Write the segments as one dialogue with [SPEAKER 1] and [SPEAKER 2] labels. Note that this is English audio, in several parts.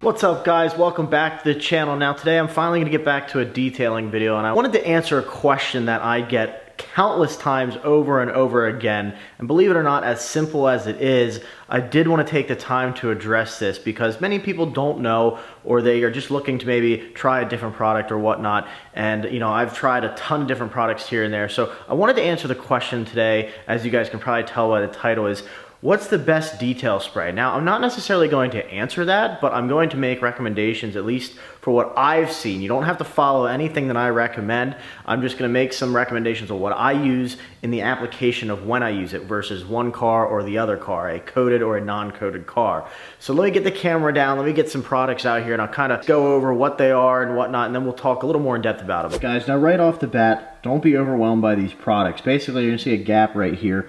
[SPEAKER 1] What's up guys, welcome back to the channel. Now today I'm finally going to get back to a detailing video, and I wanted to answer a question that I get countless times over and over again, and believe it or not, as simple as it is, I did want to take the time to address this because many people don't know, or they are just looking to maybe try a different product or whatnot. And you know, I've tried a ton of different products here and there, so I wanted to answer the question today. As you guys can probably tell by the title, is what's the best detail spray? Now, I'm not necessarily going to answer that, but I'm going to make recommendations, at least for what I've seen. You don't have to follow anything that I recommend. I'm just gonna make some recommendations of what I use in the application of when I use it versus one car or the other car, a coated or a non-coated car. So let me get the camera down, let me get some products out here, and I'll kind of go over what they are and whatnot, and then we'll talk a little more in depth about them. Guys, now right off the bat, don't be overwhelmed by these products. Basically, you're gonna see a gap right here.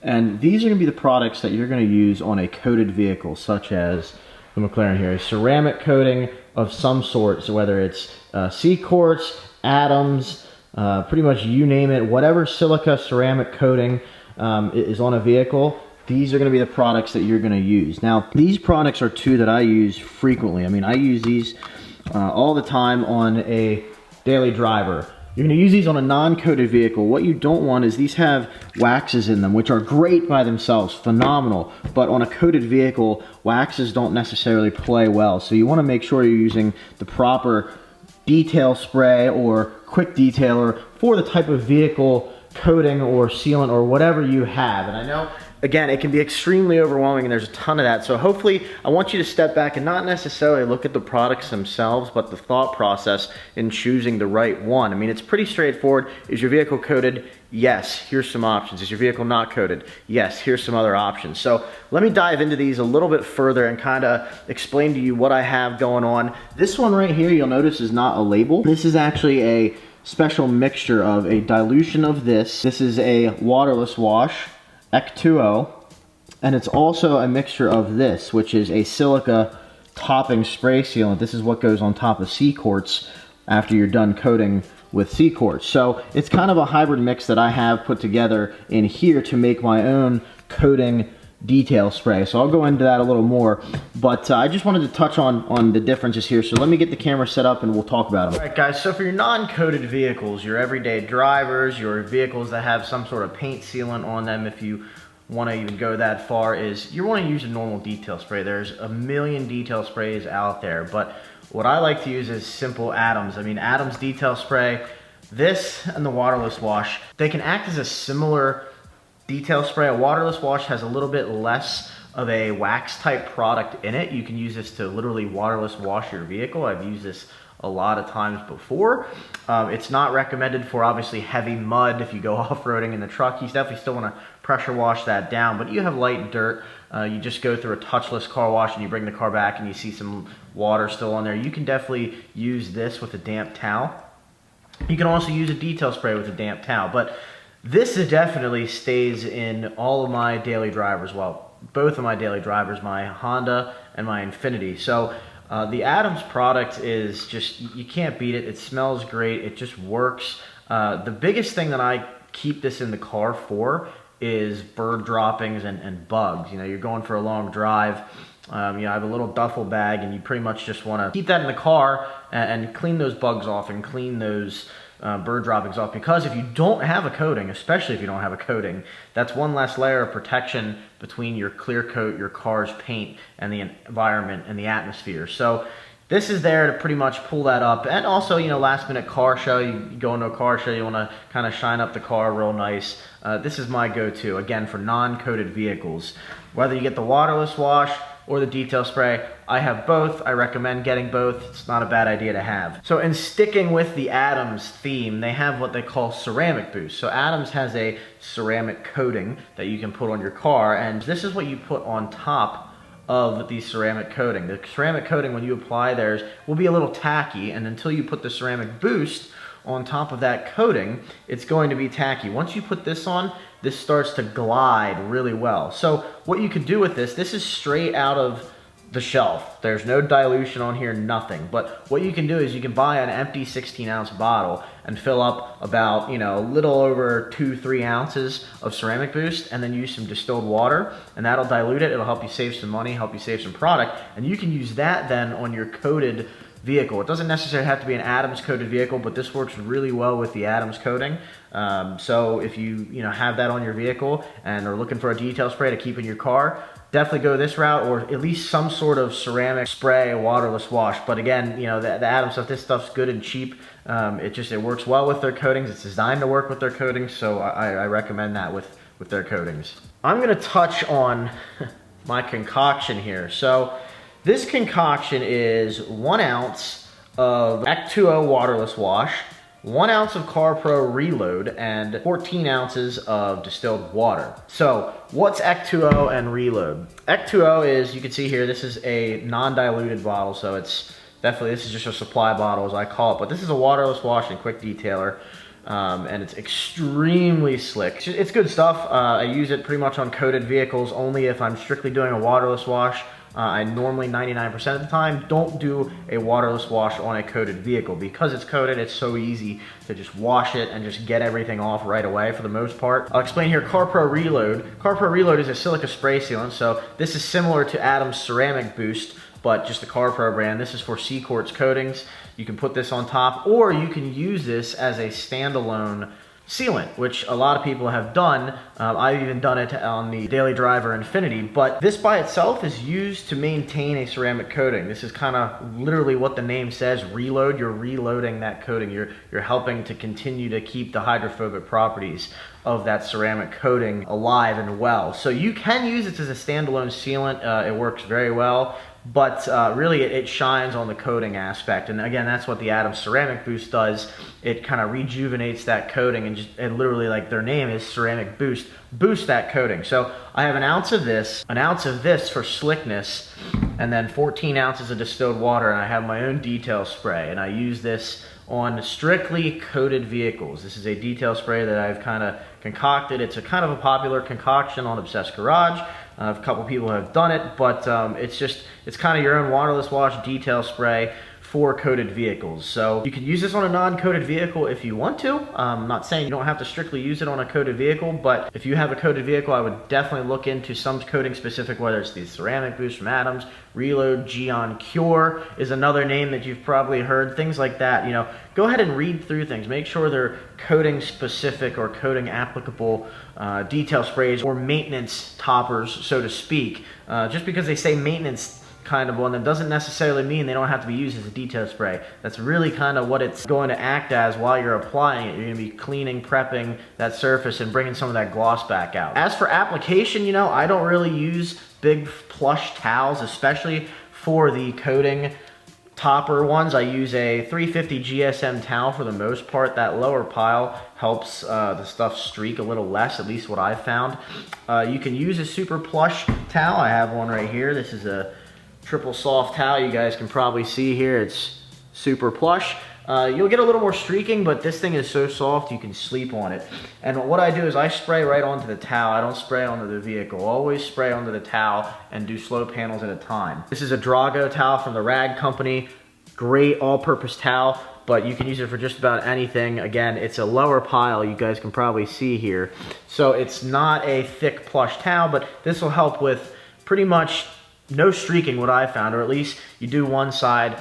[SPEAKER 1] And these are going to be the products that you're going to use on a coated vehicle, such as the McLaren here, a ceramic coating of some sort, so whether it's C-Quartz, Adams, pretty much you name it, whatever silica ceramic coating is on a vehicle, these are going to be the products that you're going to use. Now, these products are two that I use frequently. I mean, I use these all the time on a daily driver. You're going to use these on a non-coated vehicle. What you don't want is these have waxes in them, which are great by themselves, phenomenal. But on a coated vehicle, waxes don't necessarily play well. So you want to make sure you're using the proper detail spray or quick detailer for the type of vehicle coating or sealant or whatever you have. And I know, again, it can be extremely overwhelming and there's a ton of that. So hopefully I want you to step back and not necessarily look at the products themselves, but the thought process in choosing the right one. I mean, it's pretty straightforward. Is your vehicle coated? Yes, here's some options. Is your vehicle not coated? Yes, here's some other options. So let me dive into these a little bit further and kind of explain to you what I have going on. This one right here, you'll notice, is not a label. This is actually a special mixture of a dilution of this. This is a waterless wash, Ec2O, and it's also a mixture of this, which is a silica topping spray sealant. This is what goes on top of C-Quartz after you're done coating with C-Quartz. So it's kind of a hybrid mix that I have put together in here to make my own coating detail spray. So I'll go into that a little more, but I just wanted to touch on the differences here. So let me get the camera set up and we'll talk about them. All right guys, so for your non-coated vehicles, your everyday drivers, your vehicles that have some sort of paint sealant on them, if you want to even go that far, is you want to use a normal detail spray. There's a million detail sprays out there, but what I like to use is simple Adams. I mean, Adams detail spray, this and the waterless wash, they can act as a similar detail spray. A waterless wash has a little bit less of a wax type product in it. You can use this to literally waterless wash your vehicle. I've used this a lot of times before. It's not recommended for obviously heavy mud. If you go off-roading in the truck, you definitely still want to pressure wash that down, but you have light dirt, you just go through a touchless car wash and you bring the car back and you see some water still on there. You can definitely use this with a damp towel. You can also use a detail spray with a damp towel, but this definitely stays in all of my daily drivers. Well, both of my daily drivers, my Honda and my Infiniti. So the Adams product is just, you can't beat it. It smells great. It just works. The biggest thing that I keep this in the car for is bird droppings and bugs. You know, you're going for a long drive. You know, I have a little duffel bag and you pretty much just want to keep that in the car and clean those bugs off and clean those bird droppings off, because if you don't have a coating, especially if you don't have a coating, that's one less layer of protection between your clear coat, your car's paint, and the environment and the atmosphere. So this is there to pretty much pull that up. And also, you know, last minute car show, you go into a car show, you want to kind of shine up the car real nice. This is my go-to, again, for non-coated vehicles. Whether you get the waterless wash or the detail spray, I have both. I recommend getting both. It's not a bad idea to have. So in sticking with the Adams theme, they have what they call ceramic boost. So Adams has a ceramic coating that you can put on your car, and this is what you put on top of the ceramic coating. The ceramic coating, when you apply theirs, will be a little tacky, and until you put the ceramic boost on top of that coating, it's going to be tacky. Once you put this on, this starts to glide really well. So what you could do with this is straight out of the shelf. There's no dilution on here, nothing. But what you can do is you can buy an empty 16-ounce bottle and fill up about, you know, a little over 2-3 ounces of Ceramic Boost, and then use some distilled water, and that'll dilute it. It'll help you save some money, help you save some product, and you can use that then on your coated vehicle. It doesn't necessarily have to be an Adams coated vehicle, but this works really well with the Adams coating. So if you have that on your vehicle and are looking for a detail spray to keep in your car, definitely go this route, or at least some sort of ceramic spray, waterless wash. But again, you know, the Adams stuff, this stuff's good and cheap. It works well with their coatings. It's designed to work with their coatings, so I recommend that with their coatings. I'm gonna touch on my concoction here. So this concoction is 1 ounce of Ec2O waterless wash, 1 ounce of CarPro Reload, and 14 ounces of distilled water. So what's Ec2O and Reload? Ec2O is, you can see here, this is a non-diluted bottle, so it's definitely, this is just a supply bottle as I call it, but this is a waterless wash and quick detailer. And it's extremely slick. It's good stuff. I use it pretty much on coated vehicles only if I'm strictly doing a waterless wash. I normally 99% of the time don't do a waterless wash on a coated vehicle. Because it's coated, it's so easy to just wash it and just get everything off right away for the most part. I'll explain here CarPro Reload. CarPro Reload is a silica spray sealant, so this is similar to Adams Ceramic Boost, but just the CarPro brand. This is for C-Quartz coatings. You can put this on top, or you can use this as a standalone sealant, which a lot of people have done. I've even done it on the Daily Driver Infinity, but this by itself is used to maintain a ceramic coating. This is kind of literally what the name says, reload. You're reloading that coating. You're helping to continue to keep the hydrophobic properties of that ceramic coating alive and well. So you can use it as a standalone sealant. It works very well. But really it shines on the coating aspect, and again, that's what the Adams Ceramic Boost does. It kind of rejuvenates that coating, and literally, like their name is Ceramic Boost, boost that coating. So I have an ounce of this for slickness, and then 14 ounces of distilled water, and I have my own detail spray, and I use this on strictly coated vehicles. This is a detail spray that I've kind of concocted. It's a kind of a popular concoction on Obsessed Garage. A couple people have done it, but it's kind of your own waterless wash detail spray for coated vehicles. So you can use this on a non-coated vehicle if you want to. I'm not saying you don't have to strictly use it on a coated vehicle, but if you have a coated vehicle, I would definitely look into some coating specific, whether it's the Ceramic Boost from Adams, Reload, Geon Cure is another name that you've probably heard, things like that. You know, go ahead and read through things. Make sure they're coating specific or coating applicable detail sprays or maintenance toppers, so to speak. Just because they say maintenance kind of one, that doesn't necessarily mean they don't have to be used as a detail spray. That's really kind of what it's going to act as while you're applying it. You're going to be cleaning, prepping that surface and bringing some of that gloss back out. As for application, you know, I don't really use big plush towels, especially for the coating topper ones. I use a 350 GSM towel for the most part. That lower pile helps the stuff streak a little less, at least what I've found. You can use a super plush towel. I have one right here. This is a triple soft towel. You guys can probably see here, it's super plush. You'll get a little more streaking, but this thing is so soft you can sleep on it. And what I do is I spray right onto the towel. I don't spray onto the vehicle. Always spray onto the towel and do slow panels at a time. This is a Drago towel from the Rag Company. Great all-purpose towel, but you can use it for just about anything. Again, it's a lower pile, you guys can probably see here. So it's not a thick plush towel, but this will help with pretty much no streaking, what I found, or at least you do one side,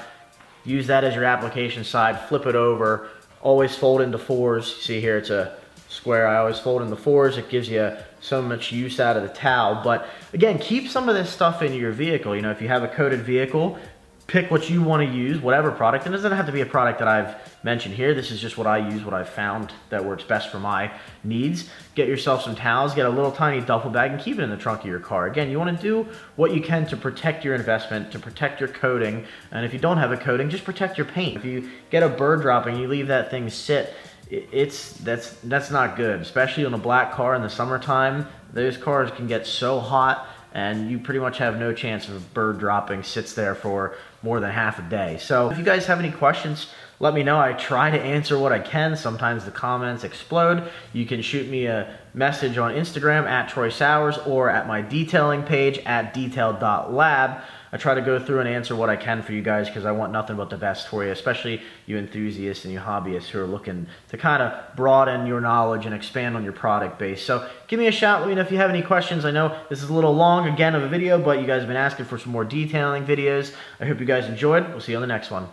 [SPEAKER 1] use that as your application side, flip it over, always fold into fours. See here, it's a square. I always fold into fours. It gives you so much use out of the towel. But again, keep some of this stuff in your vehicle. You know, if you have a coated vehicle, pick what you want to use, whatever product. And it doesn't have to be a product that I've mentioned here. This is just what I use, what I've found that works best for my needs. Get yourself some towels, get a little tiny duffel bag, and keep it in the trunk of your car. Again, you want to do what you can to protect your investment, to protect your coating. And if you don't have a coating, just protect your paint. If you get a bird drop and you leave that thing sit, that's not good, especially on a black car in the summertime. Those cars can get so hot, and you pretty much have no chance of bird dropping sits there for more than half a day. So if you guys have any questions, let me know. I try to answer what I can. Sometimes the comments explode. You can shoot me a message on Instagram at Troy Sowers or at my detailing page at detailed.lab. I try to go through and answer what I can for you guys because I want nothing but the best for you, especially you enthusiasts and you hobbyists who are looking to kind of broaden your knowledge and expand on your product base. So give me a shout. Let me know if you have any questions. I know this is a little long again of a video, but you guys have been asking for some more detailing videos. I hope you guys enjoyed. We'll see you on the next one.